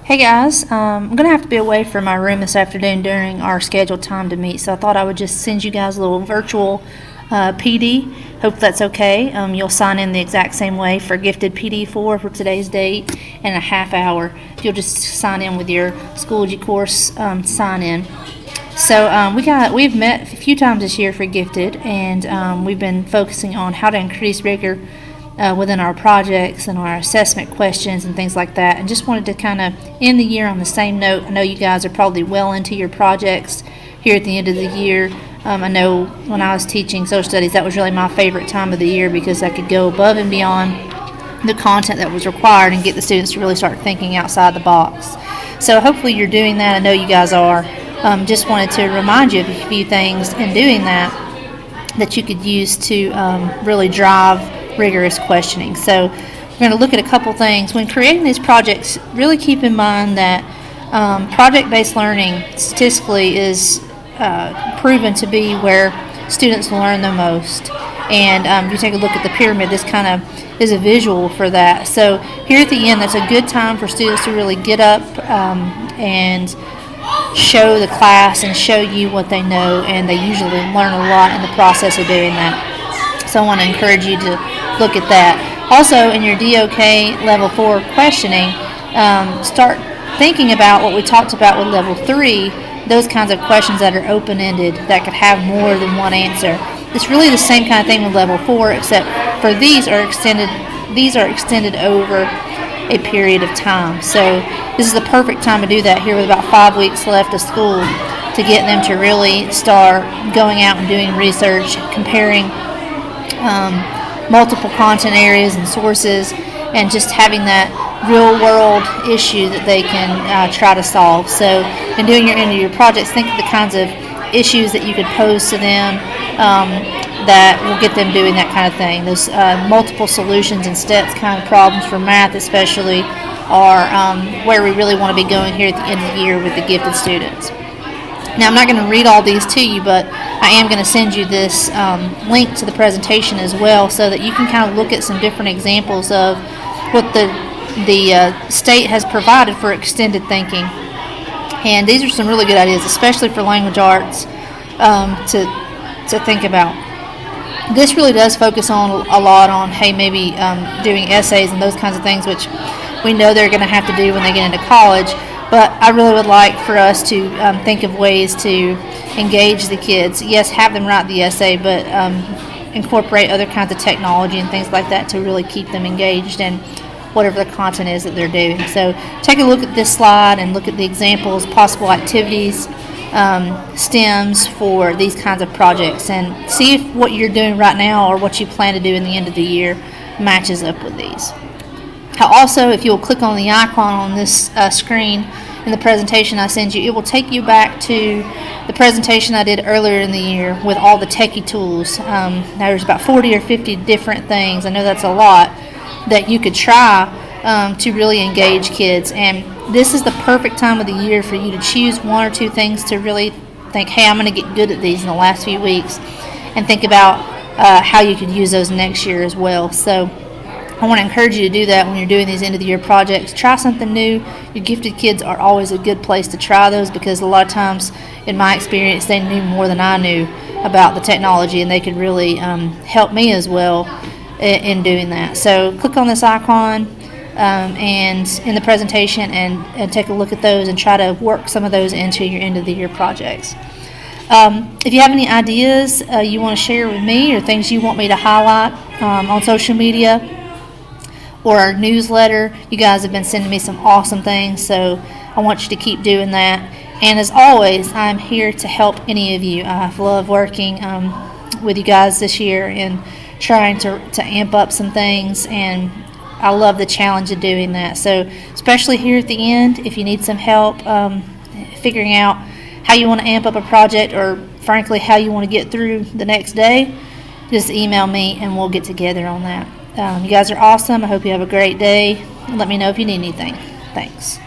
Hey guys, I'm going to have to be away from my room this afternoon during our scheduled time to meet, so I thought I would just send you guys a little virtual PD. Hope that's okay. You'll sign in the exact same way for gifted PD4 for today's date and a half hour. You'll just sign in with your Schoology course sign in. So we've met a few times this year for gifted, and we've been focusing on how to increase rigor within our projects and our assessment questions and things like that, and just wanted to kind of end the year on the same note. I know you guys are probably well into your projects here at the end of the year. I know when I was teaching social studies, that was really my favorite time of the year because I could go above and beyond the content that was required and get the students to really start thinking outside the box. So hopefully you're doing that. I know you guys are. Just wanted to remind you of a few things in doing that you could use to really drive rigorous questioning. So we're going to look at a couple things. When creating these projects, really keep in mind that project-based learning statistically is proven to be where students learn the most. And if you take a look at the pyramid, this kind of is a visual for that. So here at the end, that's a good time for students to really get up and show the class and show you what they know, and they usually learn a lot in the process of doing that. So I want to encourage you to look at that. Also, in your DOK level 4 questioning, start thinking about what we talked about with level 3, those kinds of questions that are open-ended that could have more than one answer. It's really the same kind of thing with level 4, except for these are extended over a period of time. So this is the perfect time to do that here with about 5 weeks left of school, to get them to really start going out and doing research, comparing multiple content areas and sources, and just having that real world issue that they can try to solve. So in doing your end of your projects, think of the kinds of issues that you could pose to them that will get them doing that kind of thing. Those multiple solutions and steps kind of problems for math especially are where we really want to be going here at the end of the year with the gifted students. Now, I'm not going to read all these to you, but I am going to send you this link to the presentation as well, so that you can kind of look at some different examples of what the state has provided for extended thinking. And these are some really good ideas, especially for language arts, to think about. This really does focus on a lot on, maybe doing essays and those kinds of things, which we know they're going to have to do when they get into college. But I really would like for us to think of ways to engage the kids. Yes, have them write the essay, but incorporate other kinds of technology and things like that to really keep them engaged in whatever the content is that they're doing. So take a look at this slide and look at the examples, possible activities, stems for these kinds of projects, and see if what you're doing right now or what you plan to do in the end of the year matches up with these. Also, if you'll click on the icon on this screen in the presentation I send you, it will take you back to the presentation I did earlier in the year with all the techie tools. There's about 40 or 50 different things. I know that's a lot that you could try to really engage kids. And this is the perfect time of the year for you to choose one or two things to really think, hey, I'm going to get good at these in the last few weeks, and think about how you could use those next year as well. So I want to encourage you to do that when you're doing these end-of-the-year projects. Try something new. Your gifted kids are always a good place to try those, because a lot of times, in my experience, they knew more than I knew about the technology, and they could really help me as well in doing that. So click on this icon and in the presentation and take a look at those and try to work some of those into your end-of-the-year projects. If you have any ideas you want to share with me, or things you want me to highlight on social media or our newsletter, you guys have been sending me some awesome things, so I want you to keep doing that. And as always, I'm here to help any of you. I've loved working with you guys this year and trying to amp up some things, and I love the challenge of doing that. So especially here at the end, if you need some help figuring out how you want to amp up a project, or frankly how you want to get through the next day, just email me and we'll get together on that. You guys are awesome. I hope you have a great day. Let me know if you need anything. Thanks.